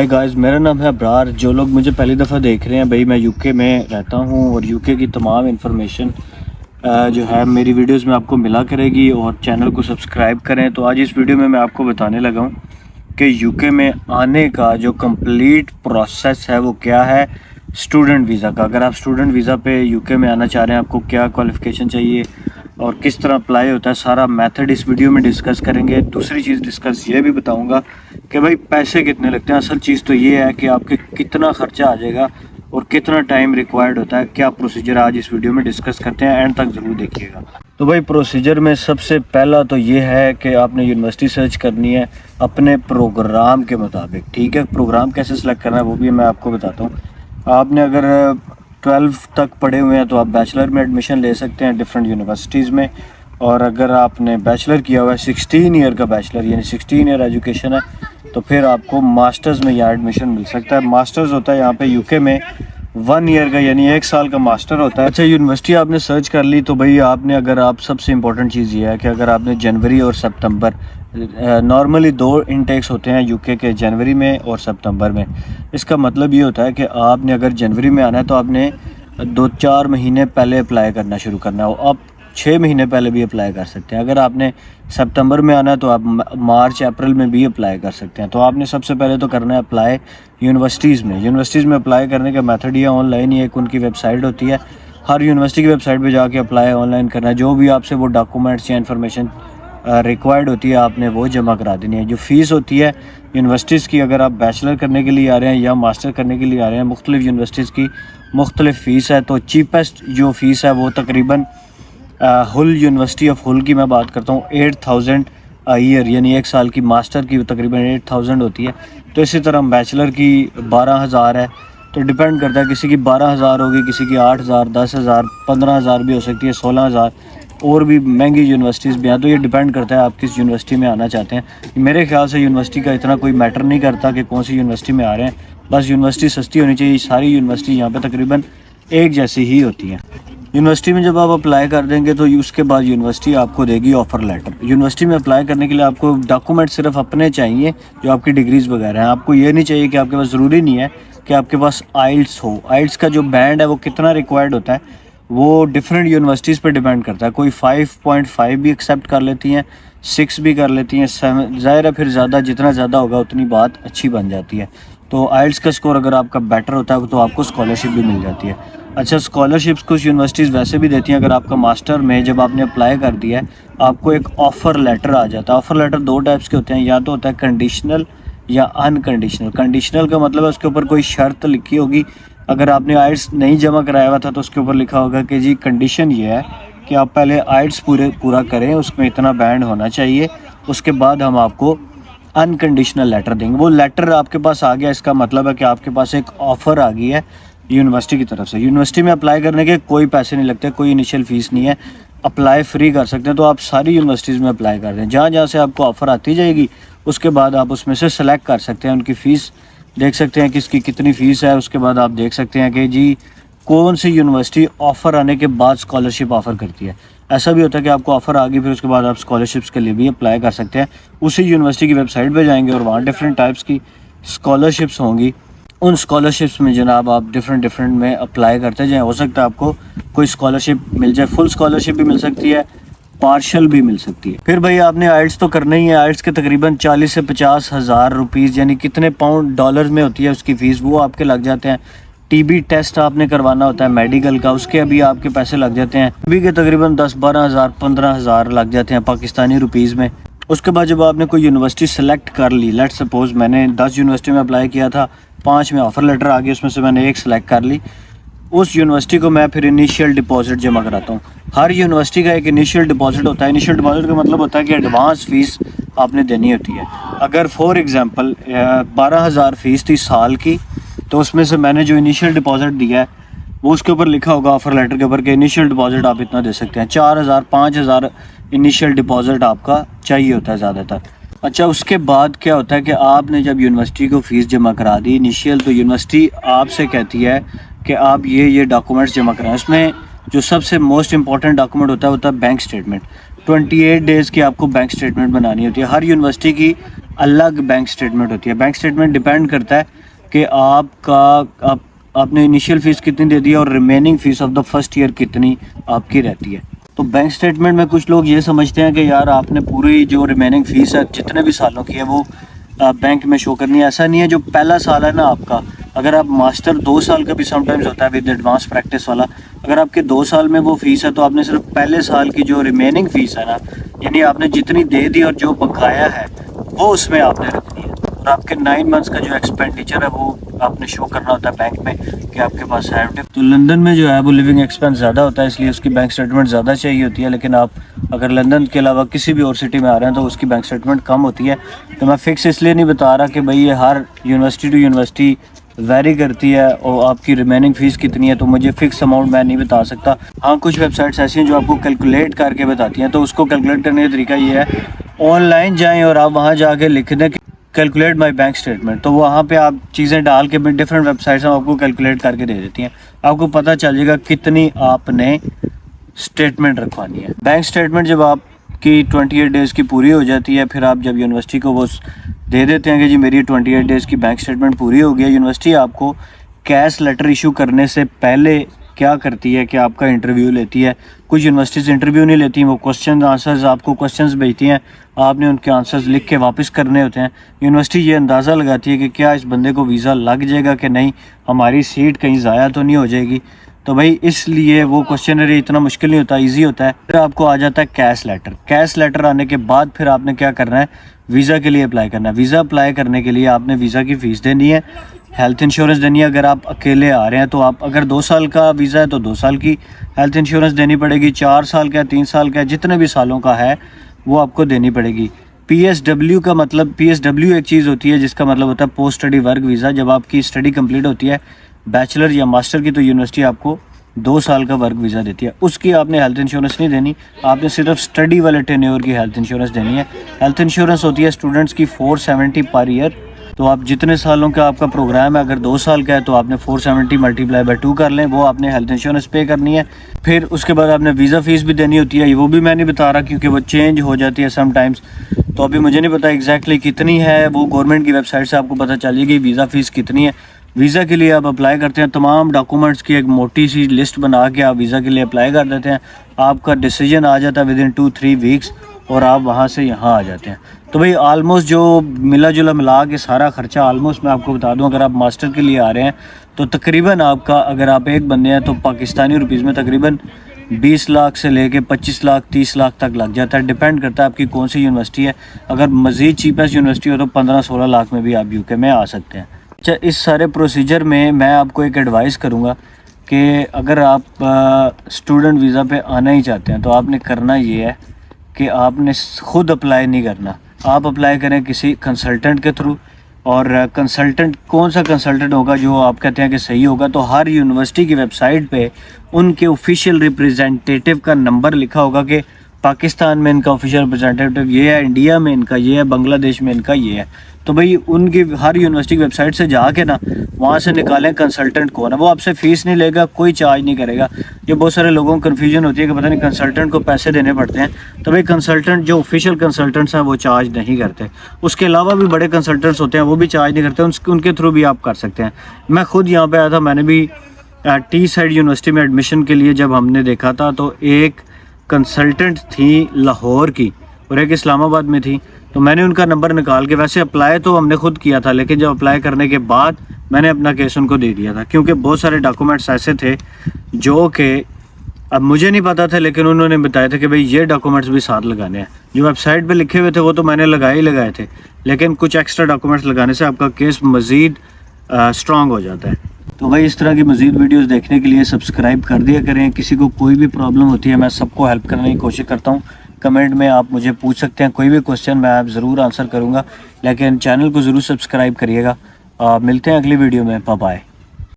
Hi guys, मेरा नाम है अब्रार। जो लोग मुझे पहली दफ़ा देख रहे हैं, भाई मैं यूके में रहता हूँ और यूके की तमाम इन्फॉर्मेशन जो है मेरी वीडियोस में आपको मिला करेगी। और चैनल को सब्सक्राइब करें। तो आज इस वीडियो में मैं आपको बताने लगा हूँ कि यूके में आने का जो कंप्लीट प्रोसेस है वो क्या है स्टूडेंट वीज़ा का। अगर आप स्टूडेंट वीज़ा पे यूके में आना चाह रहे हैं, आपको क्या क्वालिफ़िकेशन चाहिए और किस तरह अप्लाई होता है, सारा मेथड इस वीडियो में डिस्कस करेंगे। दूसरी चीज़ डिस्कस ये भी बताऊंगा कि भाई पैसे कितने लगते हैं। असल चीज़ तो ये है कि आपके कितना ख़र्चा आ जाएगा और कितना टाइम रिक्वायर्ड होता है, क्या प्रोसीजर आज इस वीडियो में डिस्कस करते हैं। एंड तक ज़रूर देखिएगा। तो भाई प्रोसीजर में सबसे पहला तो ये है कि आपने यूनिवर्सिटी सर्च करनी है अपने प्रोग्राम के मुताबिक। ठीक है, प्रोग्राम कैसे सेलेक्ट करना है वो भी मैं आपको बताता हूँ। आपने अगर 12 तक पढ़े हुए हैं तो आप बैचलर में एडमिशन ले सकते हैं डिफरेंट यूनिवर्सिटीज़ में। और अगर आपने बैचलर किया हुआ है 16 ईयर का बैचलर यानी 16 ईयर एजुकेशन है, तो फिर आपको मास्टर्स में यहाँ एडमिशन मिल सकता है। मास्टर्स होता है यहाँ पे यूके में 1 ईयर का यानी 1 साल का मास्टर होता है। अच्छा, यूनिवर्सिटी आपने सर्च कर ली तो भाई आपने अगर आप सबसे इम्पोर्टेंट चीज़ ये है कि अगर आपने जनवरी और सितंबर, नॉर्मली 2 इनटेक्स होते हैं यूके के, जनवरी में और सितंबर में। इसका मतलब ये होता है कि आपने अगर जनवरी में आना है तो आपने 2-4 महीने पहले अप्लाई करना शुरू करना हो। आप 6 महीने पहले भी अप्लाई कर सकते हैं। अगर आपने सितंबर में आना है तो आप मार्च अप्रैल में भी अप्लाई कर सकते हैं। तो आपने सबसे पहले तो करना है अप्लाई यूनिवर्सिटीज़ में। यूनिवर्सिटीज़ में अप्लाई करने का मेथड ये ऑनलाइन ही एक उनकी वेबसाइट होती है। हर यूनिवर्सिटी की वेबसाइट पे जाके अप्लाई ऑनलाइन करना है। जो भी आपसे वो डॉक्यूमेंट्स या इन्फॉर्मेशन रिक्वायर्ड होती है आपने वो जमा करा देनी है। जो फ़ीस होती है यूनिवर्सिटीज़ की, अगर आप बैचलर करने के लिए आ रहे हैं या मास्टर करने के लिए आ रहे हैं, मुख्तलिफ़ यूनिवर्सिटीज़ की मुख्तलिफ़ फ़ीस है। तो चीपेस्ट जो फ़ीस है वो तकरीबन हुल यूनिवर्सिटी ऑफ हुल की मैं बात करता हूँ 8000 ईयर यानी 1 साल की मास्टर की तकरीबन 8000 होती है। तो इसी तरह बैचलर की 12000 है। तो डिपेंड करता है, किसी की 12000 होगी, किसी की 8000, 10000, 15000 भी हो सकती है, 16000 और भी महंगी यूनिवर्सिटीज़ भी हैं। तो ये डिपेंड करता है आप किस यूनिवर्सिटी में आना चाहते हैं। मेरे ख्याल से यूनिवर्सिटी का इतना कोई मैटर नहीं करता कि कौन सी यूनिवर्सिटी में आ रहे हैं, बस यूनिवर्सिटी सस्ती होनी चाहिए। सारी यूनिवर्सिटी यहाँ पे तकरीबन एक जैसी ही होती हैं। यूनिवर्सिटी में जब आप अप्लाई कर देंगे तो उसके बाद यूनिवर्सिटी आपको देगी ऑफ़र लेटर। यूनिवर्सिटी में अप्लाई करने के लिए आपको डॉक्यूमेंट सिर्फ अपने चाहिए, जो आपकी डिग्रीज़ वगैरह हैं। आपको ये नहीं चाहिए कि आपके पास, ज़रूरी नहीं है कि आपके पास आइल्स हो। आइल्स का जो बैंड है वो कितना रिक्वायर्ड होता है वो डिफरेंट यूनिवर्सिटीज़ पे डिपेंड करता है। कोई 5.5 भी एक्सेप्ट कर लेती हैं, 6 भी कर लेती हैं, 7। ज़ाहिर है फिर ज़्यादा, जितना ज़्यादा होगा उतनी बात अच्छी बन जाती है। तो आइल्स का स्कोर अगर आपका बेटर होता है तो आपको स्कॉलरशिप भी मिल जाती है। अच्छा, स्कॉलरशिप्स कुछ यूनिवर्सिटीज़ वैसे भी देती हैं। अगर आपका मास्टर में जब आपने अप्लाई कर दिया है आपको एक ऑफ़र लेटर आ जाता है। ऑफ़र लेटर 2 टाइप्स के होते हैं, या तो होता है कंडीशनल या अनकंडीशनल। कंडीशनल का मतलब है उसके ऊपर कोई शर्त लिखी होगी। अगर आपने आइल्स नहीं जमा कराया हुआ था तो उसके ऊपर लिखा होगा कि जी कंडीशन ये है कि आप पहले आइल्स पूरा करें, उसमें इतना बैंड होना चाहिए, उसके बाद हम आपको अनकंडीशनल लेटर देंगे। वो लेटर आपके पास आ गया, इसका मतलब है कि आपके पास एक ऑफ़र आ गई है यूनिवर्सिटी की तरफ से। यूनिवर्सिटी में अप्लाई करने के कोई पैसे नहीं लगते, कोई इनिशियल फ़ीस नहीं है, अप्लाई फ्री कर सकते हैं। तो आप सारी यूनिवर्सिटीज़ में अप्लाई कर दें, जहाँ जहाँ से आपको ऑफ़र आती जाएगी उसके बाद आप उसमें से सेलेक्ट कर सकते हैं। उनकी फ़ीस देख सकते हैं किसकी कितनी फ़ीस है। उसके बाद आप देख सकते हैं कि जी कौन सी यूनिवर्सिटी ऑफ़र आने के बाद स्कॉलरशिप ऑफ़र करती है। ऐसा भी होता है कि आपको ऑफ़र आ गई, फिर उसके बाद आप स्कॉलरशिप्स के लिए भी अप्लाई कर सकते हैं। उसी यूनिवर्सिटी की वेबसाइट पे जाएंगे और वहाँ डिफरेंट टाइप्स की स्कॉलरशिप्स होंगी। उन स्कॉलरशिप्स में जनाब आप डिफरेंट में अप्लाई करते जाएँ। हो सकता है आपको कोई स्कॉलरशिप मिल जाए, फुल स्कॉलरशिप भी मिल सकती है, पार्शल भी मिल सकती है। फिर भाई आपने आइल्स तो करना ही है। आइल्स के तकरीबन 40 से 50 हज़ार रुपीज़ यानी कितने पाउंड डॉलर में होती है उसकी फ़ीस, वो आपके लग जाते हैं। टीबी टेस्ट आपने करवाना होता है मेडिकल का, उसके अभी आपके पैसे लग जाते हैं। टीबी के तकरीबन 10-12 हज़ार 15 हज़ार लग जाते हैं पाकिस्तानी रुपीज़ में। उसके बाद जब आपने कोई यूनिवर्सिटी सेलेक्ट कर ली, लेट्स सपोज मैंने 10 यूनिवर्सिटी में अप्लाई किया था, 5 में ऑफ़र लेटर आ गया, उसमें से मैंने 1 सेलेक्ट कर ली। उस यूनिवर्सिटी को मैं फिर इनिशियल डिपॉजिट जमा कराता हूँ। हर यूनिवर्सिटी का एक इनिशियल डिपॉजिट होता है। इनिशियल डिपॉजिट का मतलब होता है कि एडवांस फ़ीस आपने देनी होती है। अगर फॉर एग्ज़ाम्पल 12,000 फ़ीस थी साल की, तो उसमें से मैंने जो इनिशियल डिपॉजिट दिया है वो उसके ऊपर लिखा होगा ऑफ़र लेटर के ऊपर कि इनिशियल डिपॉजिट आप इतना दे सकते हैं। 4000, 5000 इनिशियल डिपॉजिट आपका चाहिए होता है ज़्यादातर। अच्छा, उसके बाद क्या होता है कि आपने जब यूनिवर्सिटी को फ़ीस जमा करा दी इनिशियल, तो यूनिवर्सिटी आपसे कहती है कि आप ये डॉक्यूमेंट्स जमा कराएं। उसमें जो सबसे मोस्ट इंपॉर्टेंट डॉक्यूमेंट होता है बैंक स्टेटमेंट। 28 डेज़ की आपको बैंक स्टेटमेंट बनानी होती है। हर यूनिवर्सिटी की अलग बैंक स्टेटमेंट होती है। बैंक स्टेटमेंट डिपेंड करता है कि आपने इनिशियल फ़ीस कितनी दे दी है और remaining fees of the first year कितनी आपकी रहती है। तो बैंक स्टेटमेंट में कुछ लोग ये समझते हैं कि यार आपने पूरी जो रिमेनिंग फ़ीस है जितने भी सालों की है वो बैंक में शो करनी है। ऐसा नहीं है। जो पहला साल है ना आपका, अगर आप मास्टर 2 साल का भी समटाइम्स होता है विद एडवांस प्रैक्टिस वाला, अगर आपके 2 साल में वो फ़ीस है तो आपने सिर्फ पहले साल की जो रिमेनिंग फ़ीस है ना, यानी आपने जितनी दे दी और जो बकाया है वो उसमें आपने रखनी है। और आपके 9 मंथ्स का जो एक्सपेंडिचर है वो आपने शो करना होता है बैंक में कि आपके पास है। तो लंदन में जो है वो लिविंग एक्सपेंस ज़्यादा होता है, इसलिए उसकी बैंक स्टेटमेंट ज़्यादा चाहिए होती है। लेकिन आप अगर लंदन के अलावा किसी भी और सिटी में आ रहे हैं तो उसकी बैंक स्टेटमेंट कम होती है। तो मैं फ़िक्स इसलिए नहीं बता रहा कि भाई ये हर यूनिवर्सिटी टू यूनिवर्सिटी वेरी करती है और आपकी रिमेनिंग फ़ीस कितनी है, तो मुझे फ़िक्स अमाउंट मैं नहीं बता सकता। हाँ, कुछ वेबसाइट्स ऐसी हैं जो आपको कैलकुलेट करके बताती हैं, तो उसको कैलकुलेट करने का तरीका ये है, ऑनलाइन जाएँ और आप वहाँ जाके लिख दें कैलकुलेट माई बैंक स्टेटमेंट, तो वहाँ पे आप चीज़ें डाल के डिफरेंट वेबसाइट्स में आपको कैलकुलेट करके दे देती हैं। आपको पता चल जाएगा कितनी आपने स्टेटमेंट रखवानी है। बैंक स्टेटमेंट जब आपकी 28 डेज़ की पूरी हो जाती है, फिर आप जब यूनिवर्सिटी को वो दे देते हैं कि जी मेरी 28 डेज़ की बैंक स्टेटमेंट पूरी हो गई है, यूनिवर्सिटी आपको कैश लेटर इशू करने से पहले क्या करती है कि आपका इंटरव्यू लेती है। कुछ यूनिवर्सिटीज़ इंटरव्यू नहीं लेती, वो क्वेश्चन आंसर्स आपको क्वेश्चंस भेजती हैं, आपने उनके आंसर्स लिख के वापस करने होते हैं। यूनिवर्सिटी ये अंदाज़ा लगाती है कि क्या इस बंदे को वीज़ा लग जाएगा कि नहीं, हमारी सीट कहीं ज़ाया तो नहीं हो जाएगी। तो भाई इसलिए वो क्वेश्चनरी इतना मुश्किल नहीं होता, ईजी होता है। फिर आपको आ जाता है कैश लेटर। कैश लेटर आने के बाद फिर आपने क्या करना है, वीज़ा के लिए अप्लाई करना है। वीज़ा अप्लाई करने के लिए आपने वीज़ा की फ़ीस देनी है, हेल्थ इंश्योरेंस देनी है। अगर आप अकेले आ रहे हैं तो आप अगर 2 साल का वीज़ा है तो 2 साल की हेल्थ इंश्योरेंस देनी पड़ेगी। 4 साल का, 3 साल का, जितने भी सालों का है वो आपको देनी पड़ेगी। PSW का मतलब, PSW एक चीज़ होती है जिसका मतलब होता है पोस्ट स्टडी वर्क वीज़ा। जब आपकी स्टडी कंप्लीट होती है बैचलर या मास्टर की, तो यूनिवर्सिटी आपको 2 साल का वर्क वीज़ा देती है। उसकी आपने हेल्थ इंश्योरेंस नहीं देनी, आपने सिर्फ स्टडी वाले टेन्योर की हेल्थ इंश्योरेंस देनी है। हेल्थ इंश्योरेंस होती है स्टूडेंट्स की 470 पर ईयर। तो आप जितने सालों का आपका प्रोग्राम है, अगर 2 साल का है तो आपने 470 मल्टीप्लाई बाय 2 कर लें, वो आपने हेल्थ इंश्योरेंस पे करनी है। फिर उसके बाद आपने वीज़ा फ़ीस भी देनी होती है, वो भी मैं नहीं बता रहा क्योंकि वो चेंज हो जाती है समटाइम्स। तो अभी मुझे नहीं पता एग्जैक्टली कितनी है, वो गवर्नमेंट की वेबसाइट से आपको पता चल जाएगी वीज़ा फ़ीस कितनी है। वीज़ा के लिए आप अप्लाई करते हैं, तमाम डॉक्यूमेंट्स की एक मोटी सी लिस्ट बना के आप वीज़ा के लिए अप्लाई कर देते हैं। आपका डिसीजन आ जाता है विदिन 2-3 वीक्स और आप वहाँ से यहाँ आ जाते हैं। तो भाई ऑलमोस्ट जो मिला जुला मिला के सारा ख़र्चा ऑलमोस्ट मैं आपको बता दूं, अगर आप मास्टर के लिए आ रहे हैं तो तकरीबन आपका, अगर आप एक बंदे हैं तो पाकिस्तानी रुपीज़ में तकरीबन 20 लाख से लेके 25 लाख 30 लाख तक लग जाता है। डिपेंड करता है आपकी कौन सी यूनिवर्सिटी है। अगर मज़ीद चीपेस्ट यूनिवर्सिटी हो तो 15-16 लाख में भी आप यूके में आ सकते हैं। अच्छा, इस सारे प्रोसीजर में मैं आपको एक एडवाइस करूँगा कि अगर आप स्टूडेंट वीज़ा पे आना ही चाहते हैं तो आपने करना ये है कि आपने ख़ुद अप्लाई नहीं करना, आप अप्लाई करें किसी कंसल्टेंट के थ्रू। और कंसल्टेंट कौन सा कंसल्टेंट होगा जो आप कहते हैं कि सही होगा, तो हर यूनिवर्सिटी की वेबसाइट पे उनके ऑफिशियल रिप्रेजेंटेटिव का नंबर लिखा होगा कि पाकिस्तान में इनका ऑफिशियल रिप्रेजेंटेटिव ये है, इंडिया में इनका ये है, बांग्लादेश में इनका ये है। तो भाई उनकी हर यूनिवर्सिटी की वेबसाइट से जाके ना वहाँ से निकालें कंसल्टेंट कौन है। वो आपसे फ़ीस नहीं लेगा, कोई चार्ज नहीं करेगा। ये बहुत सारे लोगों को कन्फ्यूजन होती है कि पता नहीं कंसल्टेंट को पैसे देने पड़ते हैं। तो भाई कंसल्टेंट जो ऑफिशियल कंसल्टेंट्स हैं वो चार्ज नहीं करते। उसके अलावा भी बड़े कंसल्टेंट्स होते हैं वो भी चार्ज नहीं करते, उनके थ्रू भी आप कर सकते हैं। मैं खुद यहाँ पर आया था, मैंने भी टी साइड यूनिवर्सिटी में एडमिशन के लिए जब हमने देखा था तो एक कंसल्टेंट थी लाहौर की और एक इस्लामाबाद में थी। तो मैंने उनका नंबर निकाल के, वैसे अप्लाई तो हमने खुद किया था लेकिन जब अप्लाई करने के बाद मैंने अपना केस उनको दे दिया था, क्योंकि बहुत सारे डॉक्यूमेंट्स ऐसे थे जो कि अब मुझे नहीं पता था, लेकिन उन्होंने बताया था कि भाई ये डॉक्यूमेंट्स भी साथ लगाने हैं। जो वेबसाइट पे लिखे हुए थे वो तो मैंने लगाए थे, लेकिन कुछ एक्स्ट्रा डॉक्यूमेंट्स लगाने से आपका केस मज़ीद स्ट्रॉन्ग हो जाता है। तो भाई इस तरह की मज़ीद वीडियोस देखने के लिए सब्सक्राइब कर दिया करें। किसी को कोई भी प्रॉब्लम होती है मैं सबको हेल्प करने की कोशिश करता हूँ। कमेंट में आप मुझे पूछ सकते हैं, कोई भी क्वेश्चन मैं आप ज़रूर आंसर करूँगा, लेकिन चैनल को ज़रूर सब्सक्राइब करिएगा। मिलते हैं अगली वीडियो में, बाय बाय।